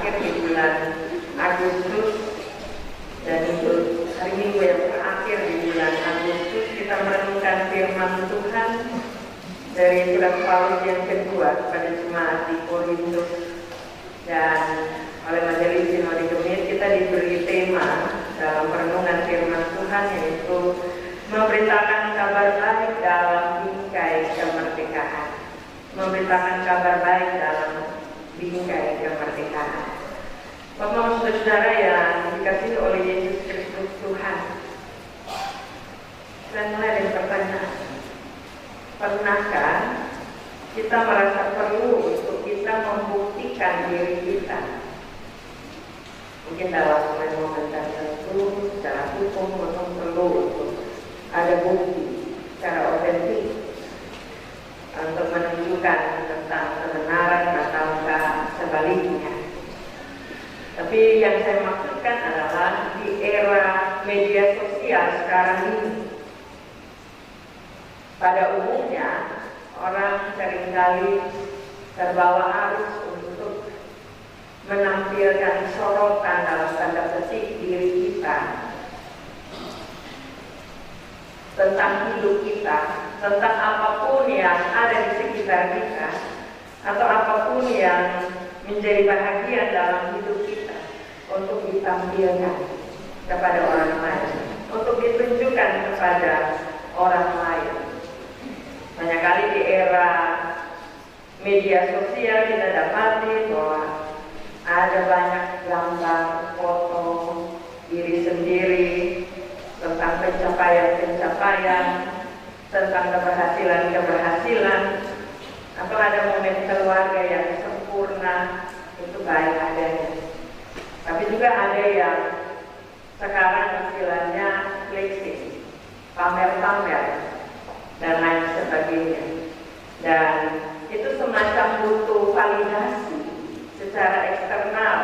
terakhir di bulan Agustus, dan untuk hari Minggu yang terakhir di bulan Agustus kita merenungkan firman Tuhan dari surat Paulus yang kedua kepada jemaat di Korintus. Dan oleh Majelis Sinode Gemir kita diberi tema dalam perenungan firman Tuhan, yaitu memberitakan kabar baik dalam bingkai kemerdekaan. Memberitakan kabar baik dalam bingkai kemerdekaan. Bapak saudara yang dikasihi oleh Yesus Kristus Tuhan, dan mulai dari pertanyaan, pernahkah kita merasa perlu untuk kita membuktikan diri kita? Mungkin dalam momen tertentu secara hukum memang perlu untuk ada bukti secara otentik untuk menunjukkan tentang kebenaran ataukah sebaliknya. Tapi yang saya maksudkan adalah di era media sosial sekarang ini, pada umumnya orang seringkali terbawa arus untuk menampilkan sorotan dalam tanda petik diri kita, tentang hidup kita, tentang apapun yang ada di sekitar kita, atau apapun yang menjadi bahagian dalam hidup kita, untuk ditampilkan kepada orang lain, untuk ditunjukkan kepada orang lain. Banyak kali di era media sosial kita dapati bahwa ada banyak gambar, foto diri sendiri, tentang pencapaian-pencapaian, tentang keberhasilan-keberhasilan, atau ada momen keluarga yang sempurna, itu baik adanya. Tapi juga ada yang sekarang istilahnya flexing, pamer-pamer, dan lain sebagainya. Dan itu semacam butuh validasi secara eksternal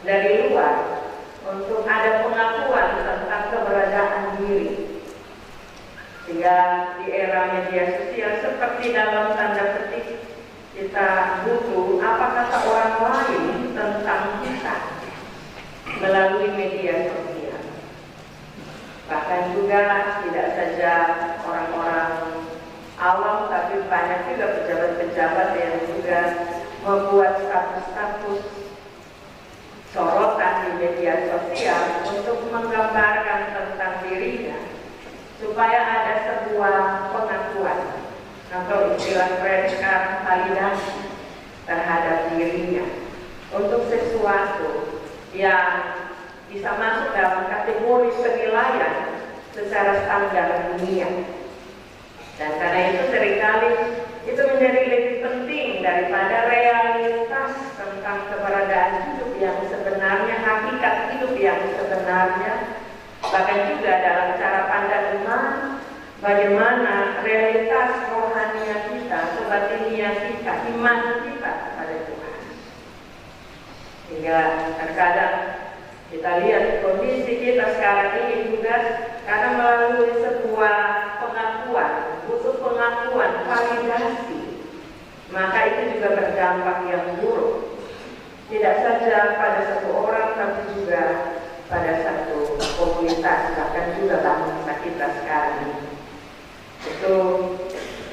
dari luar, untuk ada pengakuan tentang keberadaan diri. Sehingga di era media sosial seperti dalam tanda petik kita butuh apa kata orang lain tentang kita melalui media sosial. Bahkan juga tidak saja orang-orang awam, tapi banyak juga pejabat-pejabat yang juga membuat status-status sorotan di media sosial untuk menggambarkan tentang dirinya, supaya ada sebuah pengakuan atau istilah keren sekarang validasi terhadap dirinya untuk sesuatu yang bisa masuk dalam kategori penilaian secara standar dunia. Dan karena itu seringkali itu menjadi lebih penting daripada realitas tentang keberadaan hidup yang sebenarnya, hakikat hidup yang sebenarnya. Bahkan juga dalam cara pandang iman, bagaimana realitas rohania kita, kebatinian kita, iman kita kepada Tuhan. Sehingga terkadang kita lihat kondisi kita sekarang ini juga karena melalui sebuah pengakuan, butuh pengakuan, validasi, maka itu juga berdampak yang buruk. Tidak saja pada satu orang, tapi juga pada satu komunitas, bahkan juga bangsa kita sekarang ini. Itu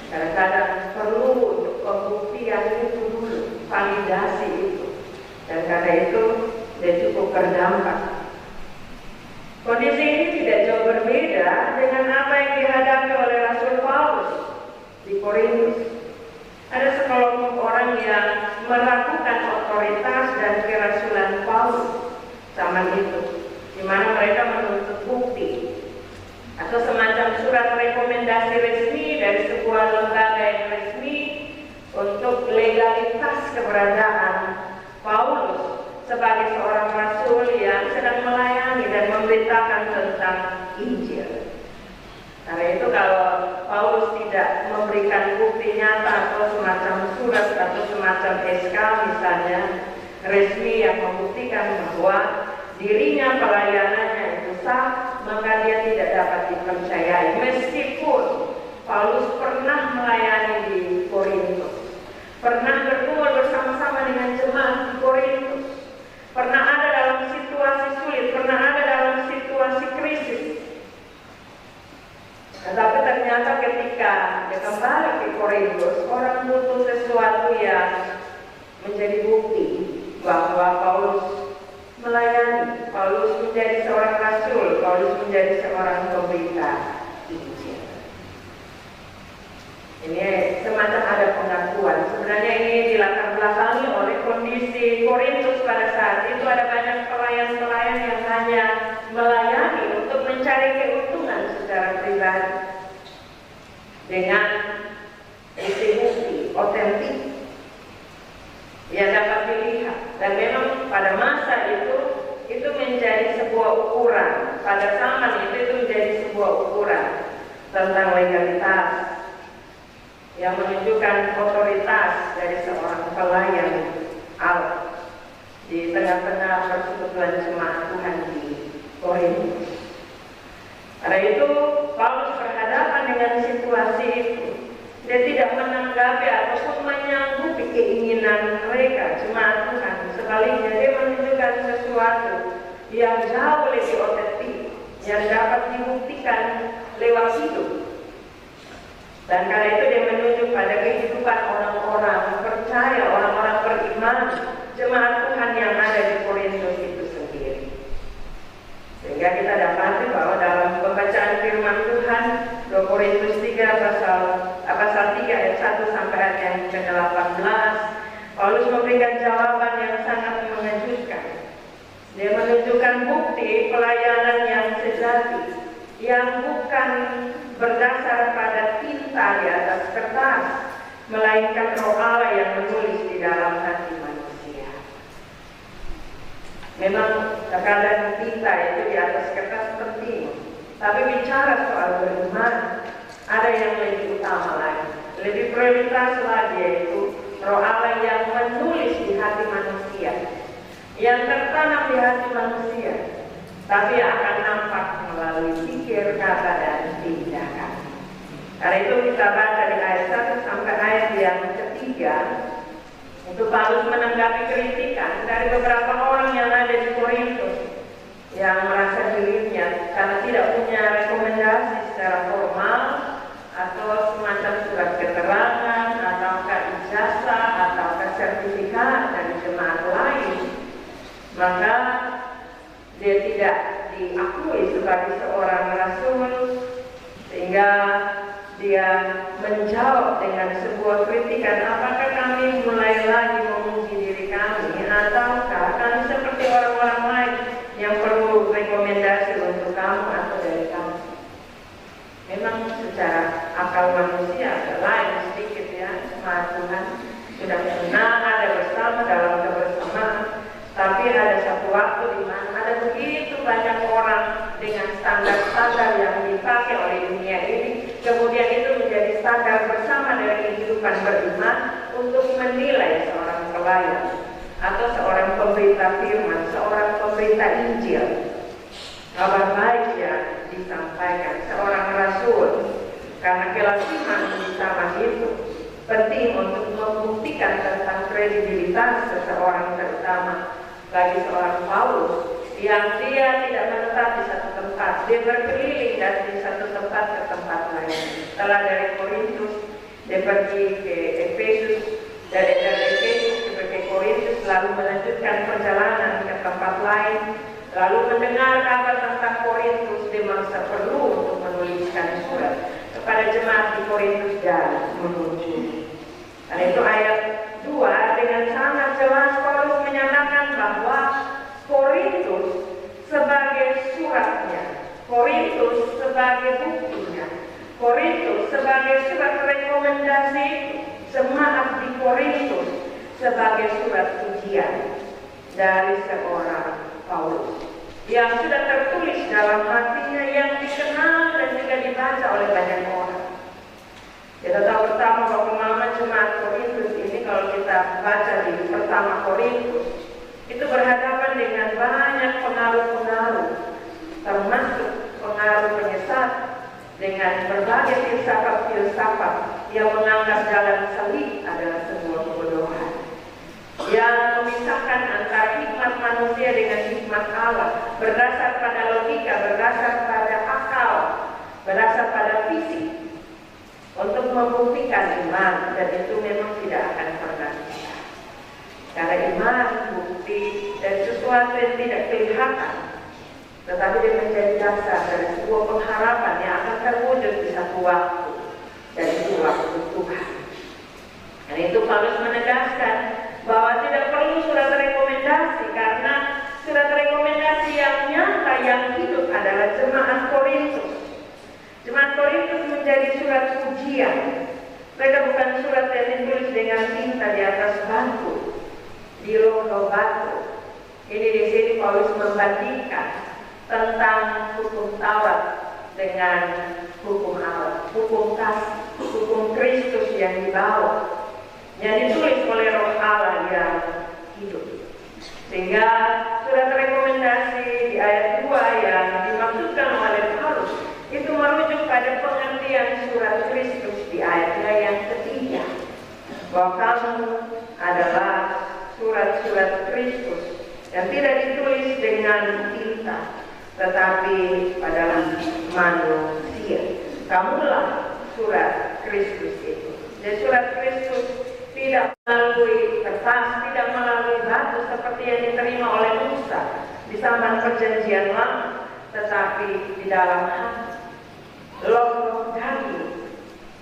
kadang-kadang perlu untuk pembuktian itu dulu, validasi itu. Dan karena itu dia cukup berdampak. Kondisi ini tidak jauh berbeda dengan apa yang dihadapi oleh Rasul Paulus di Korintus. Ada sekelompok orang yang meragukan otoritas dan kerasulan Paulus zaman itu, di mana mereka menuntut bukti atau semacam surat rekomendasi resmi dari sebuah lembaga yang resmi untuk legalitas keberadaan Paulus sebagai seorang rasul yang sedang melayani dan memberitakan tentang Injil. Karena itu kalau Paulus tidak memberikan bukti nyata atau semacam surat atau semacam SK misalnya resmi yang membuktikan bahwa dirinya pelayanannya itu sah, maka dia tidak dapat dipercayai. Meskipun Paulus pernah melayani di Korintus, pernah berkumpul bersama-sama dengan jemaat di Korintus, menjadi bukti bahwa Paulus melayani, Paulus menjadi seorang rasul, Paulus menjadi seorang pemberita Injil. Ini semacam ada pengakuan. Sebenarnya ini dilatar belakangi oleh kondisi Korintus pada saat itu. Ada banyak pelayan-pelayan yang hanya melayani untuk mencari keuntungan secara pribadi dengan bukti otentik yang dapat dilihat. Dan memang pada masa itu menjadi sebuah ukuran. Pada zaman itu menjadi sebuah ukuran tentang legalitas yang menunjukkan otoritas dari seorang pelayan Allah di tengah-tengah persekutuan jemaat Tuhan di Korintus. Karena itu Paulus berhadapan dengan situasi itu. Dia tidak menanggapi ataupun menyanggupi keinginan mereka, jemaat Tuhan. Sebaliknya dia menunjukkan sesuatu yang jauh lebih otentik, yang dapat dibuktikan lewat hidup. Dan karena itu dia menunjuk pada kehidupan orang-orang percaya, orang-orang beriman, jemaat Tuhan yang ada di Korintus itu sendiri. Sehingga kita dapati bahwa dalam pembacaan firman Tuhan 2 Korintus 3 pasal 3 ayat 1 sampai ayat yang ke-18, Paulus memberikan jawaban yang sangat mengejutkan. Dia menunjukkan bukti pelayanan yang sejati, yang bukan berdasar pada tinta di atas kertas, melainkan Roh Allah yang menulis di dalam hati manusia. Memang terkadang tinta itu di atas kertas penting, tapi bicara soal beriman, ada yang lebih utama lagi, lebih prioritas lagi, yaitu Roh Allah yang menulis di hati manusia, yang tertanam di hati manusia, tapi akan nampak melalui pikir, kata, dan tindakan. Karena itu kita baca di ayat 1 sampai ayat yang ketiga, itu Paulus menanggapi kritikan dari beberapa orang yang ada di Korintus yang merasa dirinya karena tidak punya rekomendasi secara formal atau semacam surat keterangan atau ijazah atau sertifikat dari jemaat lain, maka dia tidak diakui sebagai seorang rasul, sehingga dia menjawab dengan sebuah kritikan, apakah kami mulai lagi memuji diri kami, ataukah kami seperti orang-orang lain yang perlu rekomendasi untuk kamu atau dari kamu. Memang secara akal manusia ada lain sedikit ya, jemaat Tuhan sudah pernah ada bersama dalam kebersamaan, tapi ada satu waktu di mana ada begitu banyak orang dengan standar-standar yang dipakai oleh dunia ini, kemudian itu menjadi standar bersama dari kehidupan beriman untuk menilai seorang pelayan atau seorang pemberita firman, seorang pemberita Injil, kabar baik yang disampaikan, seorang rasul. Karena kelasiman di zaman itu penting untuk membuktikan tentang kredibilitas seseorang, terutama bagi seorang Paulus yang dia tidak menetap di satu tempat, dia berkeliling dari satu tempat ke tempat lain. Setelah dari Korintus dia pergi ke Efesus, dari Efesus ke Korintus, lalu melanjutkan perjalanan ke tempat lain, lalu mendengar kabar tentang Korintus, dia merasa perlu untuk menuliskan surat kepada jemaat di Korintus dan mengunjungi. Karena itu ayat 2 dengan sangat jelas Paulus menyatakan bahwa Korintus sebagai suratnya, Korintus sebagai buktinya, Korintus sebagai surat rekomendasi, jemaat di Korintus sebagai surat ujian dari seorang Paulus yang sudah tertulis dalam hatinya, yang dikenal dan juga dibaca oleh banyak orang. Kita tahu pertama bahwa pemahaman jemaat Korintus ini, kalau kita baca di pertama Korintus, itu berhadapan dengan banyak pengaruh-pengaruh, termasuk pengaruh penyesat dengan berbagai filsafat-filsafat yang menganggap jalan salib adalah sebuah kebodohan, yang memisahkan antara hikmat manusia dengan hikmat Allah, berdasar pada logika, berdasar pada akal, berdasar pada fisik, untuk membuktikan iman, dan itu memang tidak akan pernah bisa. Karena iman bukti dari sesuatu yang tidak kelihatan, tetapi dia menjadi dasar dari sebuah pengharapan yang akan terwujud di satu waktu, dan itu waktu Tuhan. Dan itu Paulus menegaskan bahwa tidak perlu surat rekomendasi, karena surat rekomendasi yang nyata yang hidup adalah jemaat Korintus. Jemaat Korintus menjadi surat pujian. Mereka bukan surat yang ditulis dengan tinta di atas batu, di lodo batu. Ini di sini Paulus membandingkan tentang hukum Taurat dengan hukum Allah, hukum kasih, hukum Kristus yang dibawa, yang ditulis oleh Roh Allah yang hidup. Sehingga surat rekomendasi di ayat 2 yang dimaksudkan oleh Paulus itu merujuk pada pengertian surat Kristus di ayatnya yang ketiga, bahwa kamu adalah surat-surat Kristus yang tidak ditulis dengan tinta, tetapi pada manusia. Kamulah surat Kristus itu. Dan surat Kristus tidak melalui kertas, tidak melalui batu seperti yang diterima oleh Musa di zaman perjanjian lama, tetapi di dalam hati, loh daging,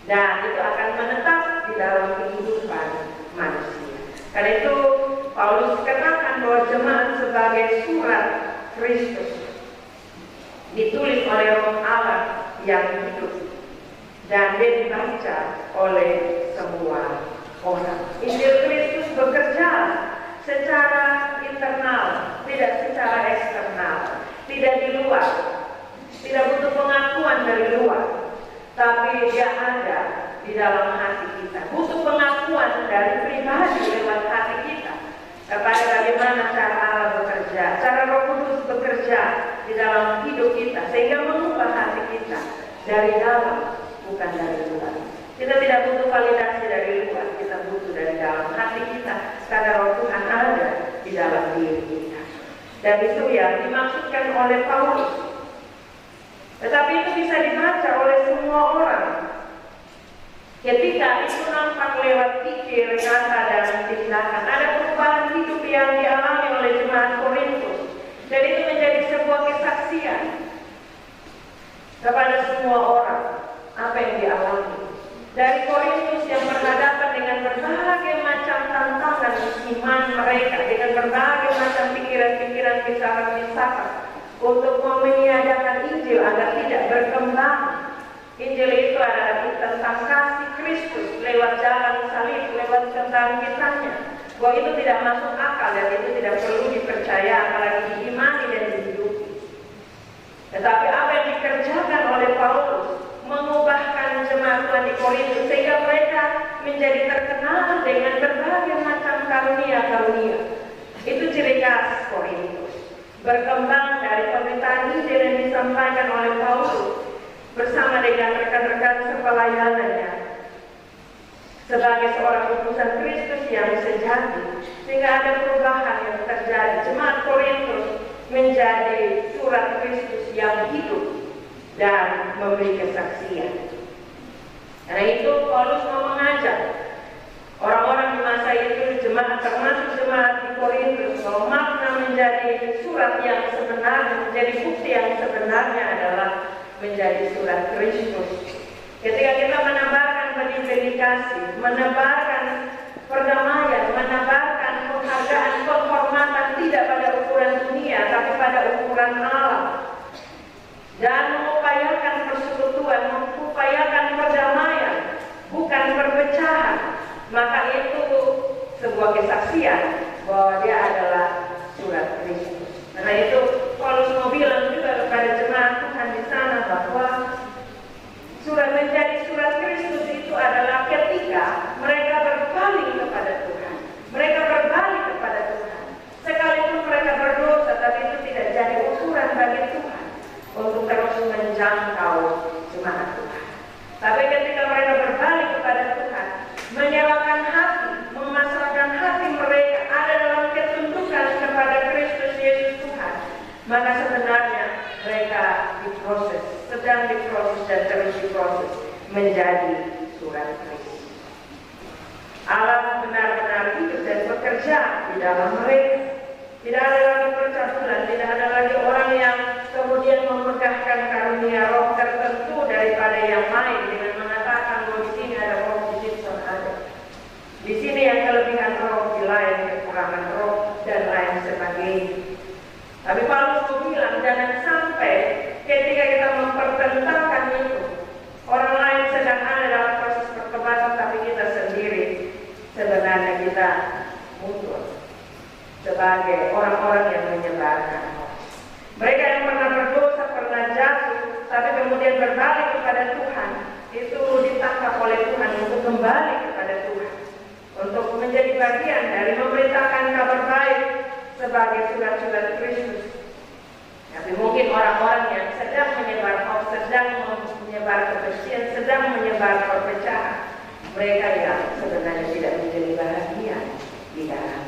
dan itu akan menetap di dalam kehidupan manusia. Karena itu Paulus katakan bahwa jemaat sebagai surat Kristus ditulis oleh Roh Allah yang hidup, dan dia dibaca oleh semua orang. Injil Kristus bekerja secara internal, tidak secara eksternal, tidak di luar, tidak butuh pengakuan dari luar, tapi dia ada di dalam hati kita. Butuh pengakuan dari pribadi lewat hati kita kepada bagaimana cara Allah bekerja, cara Roh Kudus bekerja di dalam hidup kita, sehingga mengubah hati kita dari dalam, bukan dari luar. Kita tidak butuh validasi dari luar, kita butuh dari dalam hati kita, karena Roh Tuhan ada di dalam diri kita. Dan itu yang dimaksudkan oleh Paulus. Tetapi itu bisa dibaca oleh semua orang. Ketika itu nampak lewat pikir, kata, dan tindakan, ada perubahan hidup yang dialami oleh jemaat Korintus, dan itu menjadi sebuah kesaksian kepada semua orang apa yang dialami. Dari Korintus yang berhadapan dengan berbagai macam tantangan iman mereka, dengan berbagai macam pikiran-pikiran, misahan-misahan untuk meniadakan Injil agar tidak berkembang. Injil itu adalah tentang kasih Kristus lewat jalan salib, lewat kebangkitannya. Bahwa itu tidak masuk akal dan itu tidak perlu dipercaya, apalagi diimani dan dihidupi. Tetapi apa yang dikerjakan oleh Paulus mengubahkan jemaat Tuhan di Korintus, sehingga mereka menjadi terkenal dengan berbagai macam karunia-karunia. Itu ciri khas Korintus. Berkembang dari pemberitaan Injil yang disampaikan oleh Paulus bersama dengan rekan-rekan sepelayanannya sebagai seorang utusan Kristus yang sejati, sehingga ada perubahan yang terjadi. Jemaat Korintus menjadi surat Kristus yang hidup dan memberi kesaksian. Karena itu Paulus mau mengajak orang-orang di masa itu, jemaat, termasuk jemaat di Korintus, bahwa makna menjadi surat yang sebenarnya, menjadi bukti yang sebenarnya adalah menjadi surat Kristus. Ketika kita menebarkan benih-benih kasih, menebarkan perdamaian, menebarkan penghargaan, penghormatan tidak pada ukuran dunia, tapi pada ukuran Allah, dan mengupayakan persekutuan, mengupayakan perdamaian, bukan perpecahan, maka itu sebuah kesaksian bahwa dia adalah surat Kristus. Karena itu Paulus mau bilang juga kepada jemaat Tuhan di sana bahwa surat menjadi surat Kristus itu adalah ketika mereka berbalik kepada Tuhan, mereka berbalik kepada Tuhan, sekalipun mereka berdosa, tapi itu tidak jadi ukuran bagi Tuhan untuk terus menjangkau jemaat Tuhan. Tapi ketika mereka berbalik kepada Tuhan, menyerahkan hati, memasrahkan hati mereka ada dalam ketundukan kepada Kristus Yesus Tuhan, maka sebenarnya mereka diproses, sedang diproses dan terus diproses menjadi surat Kristus. Allah benar-benar hidup dan bekerja bekerja di dalam mereka. Tidak ada lagi percabulan, tidak ada lagi orang yang kemudian memegahkan karunia roh tertentu daripada yang lain dengan mengatakan bahwa di sini ada roh, di sini ada. Di sini yang kelebihan roh, di lain kekurangan roh dan lain sebagainya. Tapi Paulus bilang jangan sampai ketika kita mempertentangkan itu, orang lain sedang ada dalam proses pertobatan tapi kita sendiri sebenarnya kita mundur sebagai orang-orang yang menyebarkan hoax. Mereka yang pernah berdosa, pernah jatuh, tapi kemudian berbalik kepada Tuhan, itu ditangkap oleh Tuhan untuk kembali kepada Tuhan, untuk menjadi bagian dari memberitakan kabar baik sebagai surat-surat Kristus. Tapi mungkin orang-orang yang sedang menyebar hoax, sedang menyebar kebencian, sedang menyebar perpecahan, mereka yang sebenarnya tidak menjadi bahagia di dalam.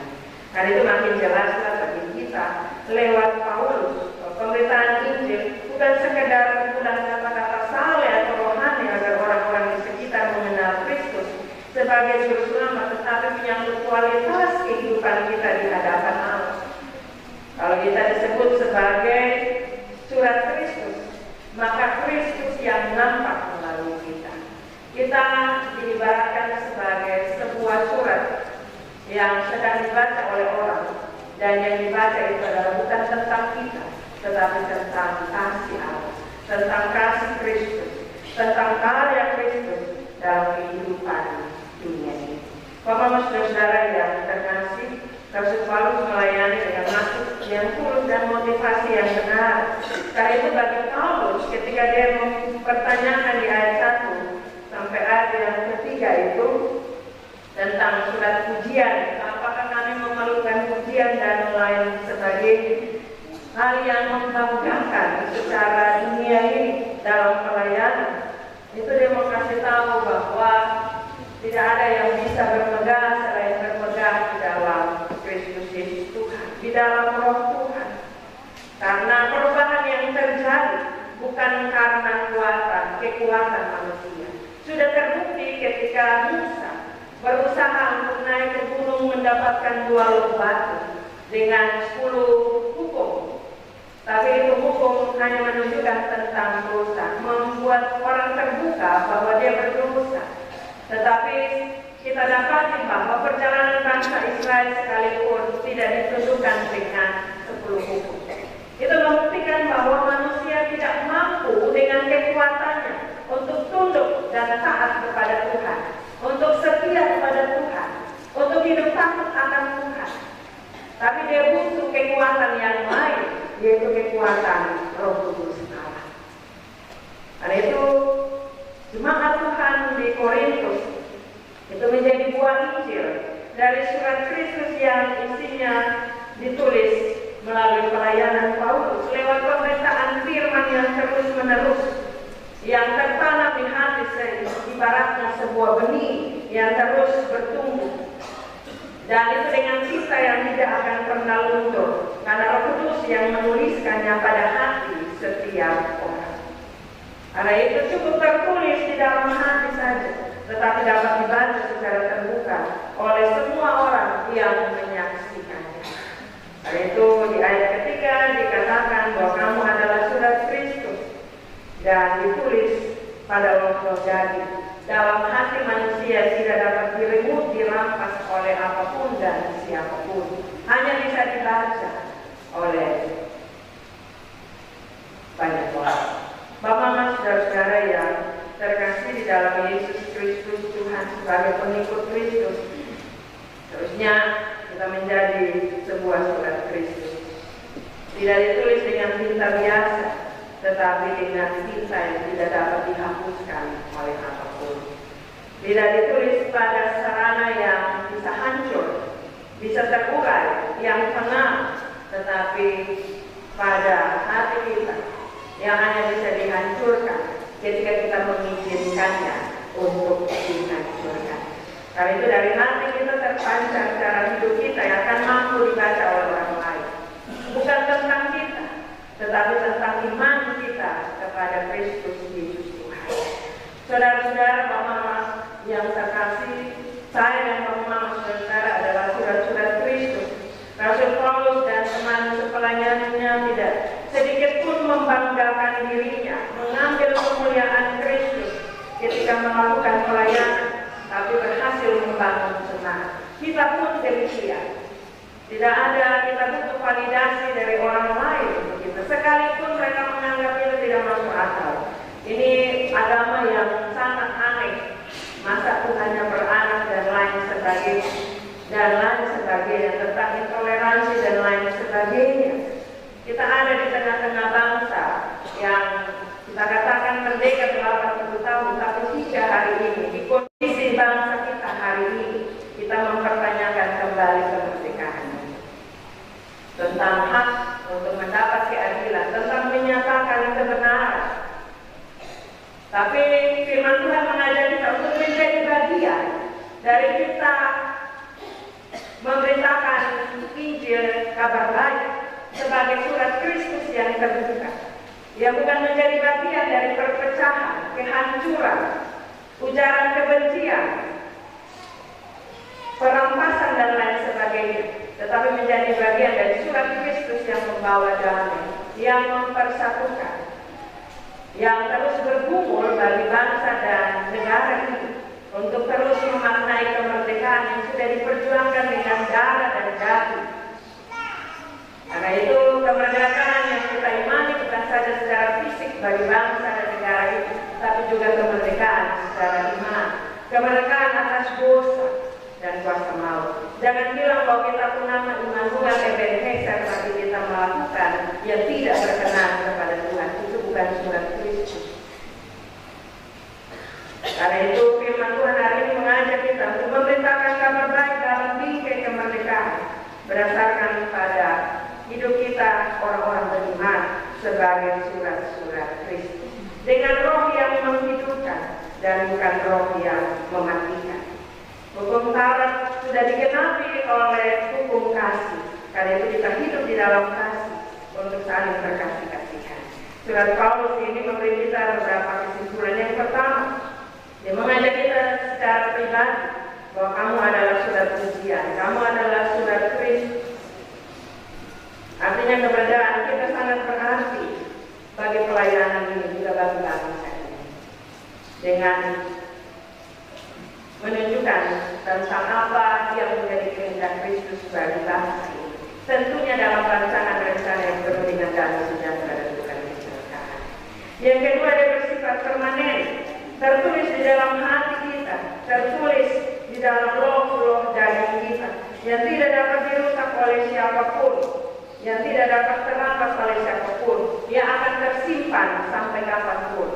Karena itu makin jelaslah bagi kita lewat Paulus, pemberitaan Injil bukan sekedar menggunakan kata-kata saleh atau rohani agar orang-orang di sekitar mengenal Kristus sebagai juru selamat, tetapi menyangkut kualitas kehidupan kita di hadapan Allah. Kalau kita disebut sebagai surat Kristus, maka Kristus yang nampak melalui kita. Kita diibaratkan sebagai sebuah surat yang sedang dibaca oleh orang, dan yang dibaca itu adalah bukan tentang kita, tetapi tentang kasih Allah, tentang kasih Kristus, tentang karya Kristus dalam kehidupan dunia ini. Bapak-bapak saudara yang terkasih, Rasul Paulus melayani dengan maksud yang tulus dan motivasi yang benar. Karena itu bagi Paulus ketika dia mempertanyakan di ayat 1 sampai ayat yang ketiga itu tentang surat pujian, apakah kami memerlukan pujian dan lain sebagainya, hal yang membanggakan secara dunia ini dalam pelayanan, itu dia mau kasih tahu bahwa tidak ada yang bisa bermegah selain bermegah di dalam Kristus Yesus Tuhan, di dalam Roh Tuhan. Karena perubahan yang terjadi bukan karena kekuatan manusia. Sudah terbukti ketika Musa berusaha untuk naik ke gunung mendapatkan 2 loh batu dengan 10 hukum. Tapi itu hukum hanya menunjukkan tentang dosa, membuat orang terbuka bahwa dia berdosa. Tetapi kita dapati bahwa perjalanan bangsa Israel sekalipun tidak ditundukkan dengan 10 hukum. Itu membuktikan bahwa manusia tidak mampu dengan kekuatannya untuk tunduk dan taat kepada Tuhan, untuk setia kepada Tuhan, untuk hidup takut akan Tuhan. Tapi dia butuh kekuatan yang lain, yaitu kekuatan Roh Kudus Allah. Karena itu jemaat Tuhan di Korintus itu menjadi buah Injil dari surat Kristus yang isinya ditulis melalui pelayanan Paulus lewat pemberitaan firman yang terus-menerus, yang tertanam di hati ibaratnya sebuah benih yang terus bertumbuh, dan itu dengan cinta yang tidak akan pernah luntur karena Roh Kudus yang menuliskannya pada hati setiap orang. Karena itu cukup tertulis di dalam hati saja, tetapi dapat dibaca secara terbuka oleh semua orang yang menyaksikannya. Karena itu di ayat ketiga dikatakan bahwa kamu adalah surat Kristus dan ditulis pada roh jadi dalam hati manusia, tidak dapat diremut, dirampas oleh apapun dan siapapun, hanya bisa dibaca oleh banyak orang. Bapak-bapak, saudara-saudara yang terkasih di dalam Yesus Kristus Tuhan, sebagai pengikut Kristus, terusnya kita menjadi sebuah surat Kristus. Tidak ditulis dengan tinta biasa, tetapi dengan tinta yang tidak dapat dihapuskan oleh apapun. Tidak ditulis pada sarana yang bisa hancur, bisa terurai, yang tenang, tetapi pada hati kita yang hanya bisa dihancurkan ketika kita mengizinkannya untuk dihancurkan. Karena itu dari hati kita terpancar cara hidup kita yang akan mampu dibaca oleh orang lain. Bukan tentang kita, tetapi tentang iman kita kepada Kristus Yesus Tuhan. Saudara-saudara, Bapak-Bapak yang terkasih, saya dan Bapak-Bapak saudara adalah surat-surat kita pun demikian. Tidak ada, kita butuh validasi dari orang lain begitu. Sekalipun mereka menganggap itu tidak masuk akal. Ini agama yang sangat aneh. Masa Tuhannya beranak dan lain sebagainya, tentang intoleransi dan lain sebagainya. Kita ada di tengah-tengah bangsa yang kita katakan merdeka telah 40 tahun, tapi hingga hari ini di kondisi bangsa kita hari ini kita mempertanyakan kembali kemerdekaan tentang hak untuk mendapat keadilan, tentang menyatakan kebenaran. Tapi firman Tuhan mengajak kita untuk menjadi bagian dari kita memberitakan Injil kabar baik sebagai surat Kristus yang terbuka. Dia bukan menjadi bagian dari perpecahan, kehancuran, ujaran kebencian, perampasan dan lain sebagainya, tetapi menjadi bagian dari surat Kristus yang membawa damai, yang mempersatukan, yang terus bergumul bagi bangsa dan negara ini untuk terus memaknai kemerdekaan yang sudah diperjuangkan dengan darah dan daging. Karena itu kemerdekaan yang kita imani bukan saja secara fisik bagi bangsa dan negara itu, tapi juga kemerdekaan secara iman, kemerdekaan atas dosa dan kuasa maut. Jangan bilang bahwa kita pun nama Immanuel Ebenezer, tapi kita melakukan yang tidak berkenan kepada Tuhan. Itu bukan surat Kristus. Karena itu firman Tuhan hari ini mengajak kita untuk memberitakan kabar baik dalam bingkai kemerdekaan berdasarkan pada hidup kita orang-orang beriman sebagai surat-surat Kristus dengan roh yang menghidupkan dan bukan roh yang mematikan. Hukum Taurat sudah digenapi oleh hukum kasih. Karena itu kita hidup di dalam kasih untuk saling berkasih-kasihan. Surat Paulus ini memberi kita beberapa kesimpulan. Yang pertama, dia mengajak kita secara pribadi bahwa kamu adalah surat pujian, kamu adalah surat Kristus. Artinya keberadaan kita sangat berarti bagi pelayanan ini juga bagi bangsa ini. Dengan menunjukkan tentang apa yang menjadi kehendak Kristus bagi bangsa ini. Tentunya dalam rancangan rencana yang penuh dengan damai sejahtera dan bukan kecelakaan. Yang kedua, dia bersifat permanen, tertulis di dalam hati kita, tertulis di dalam roh daging kita, yang tidak dapat dirusak oleh siapapun, yang tidak dapat terampas oleh siapapun, yang akan tersimpan sampai kapanpun,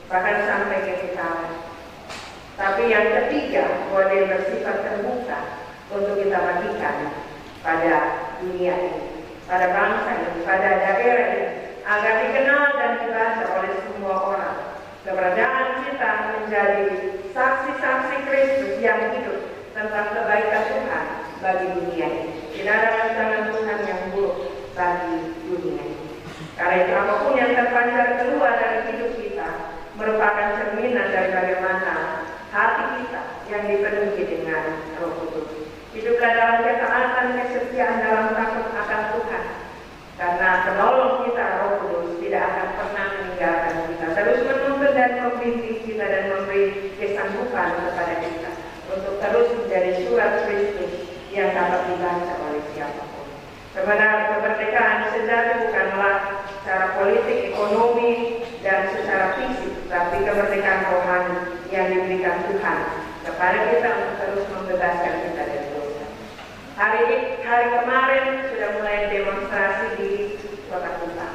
bahkan sampai kekekalan. Tapi yang ketiga, bahwa dia bersifat terbuka untuk kita bagikan pada dunia ini, pada bangsa ini, pada daerah ini, agar dikenal dan dibaca oleh semua orang. Keberadaan kita menjadi saksi-saksi Kristus yang hidup tentang kebaikan Tuhan bagi dunia ini. Tidak ada rancangan Tuhan yang buruk bagi dunia ini. Karena itu apapun yang terpancar keluar dari hidup kita merupakan cerminan dari bagaimana hati kita yang dipenuhi dengan Roh Kudus. Hiduplah dalam ketaatan, kesetiaan, dalam takut akan Tuhan. Karena penolong kita, Roh Kudus, tidak akan pernah meninggalkan kita. Terus menuntun dan membimbing kita dan memberi kesanggupan kepada kita untuk terus menjadi surat Kristus yang dapat dibaca oleh siapapun. Sebenarnya kemerdekaan sejati bukanlah secara politik, ekonomi, dan secara fisik, tapi kemerdekaan rohani yang diberikan Tuhan kepada kita untuk terus membebaskan kita dari dosa. Hari kemarin sudah mulai demonstrasi di kota kita.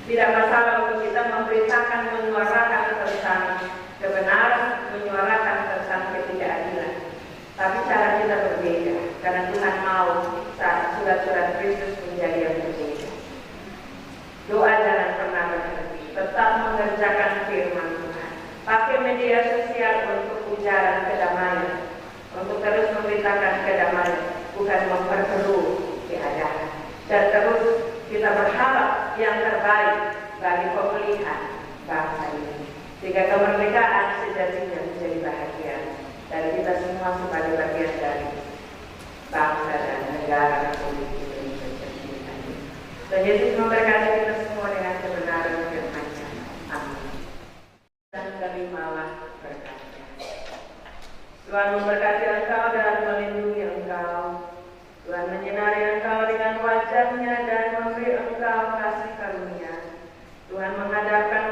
Tidak masalah untuk kita memberitakan, menyuarakan tentang kebenaran, menyuarakan tentang ketidakadilan. Tapi cara kita berbeda, karena Tuhan mau surat-surat Kristus menjadi yang berbeda. Doa jangan pernah berhenti, tetap mengerjakan firman Tuhan. Pakai media sosial untuk ujaran kedamaian, untuk terus memberitakan kedamaian, bukan memperkeruh keadaan. Dan terus kita berharap yang terbaik bagi pemulihan bangsa ini, sehingga kemerdekaan sejatinya menjadi bahagia dari kita semua sebagai bagian dari bangsa dan negara Republik Indonesia ini. Dan Yesus memberkati kita semua dengan kebenaran firman-Nya. Amin. Dan terimalah berkatnya. Tuhan memberkati engkau dan melindungi engkau. Tuhan menyinari engkau dengan wajah-Nya dan memberi engkau kasih karunia. Tuhan menghadapkan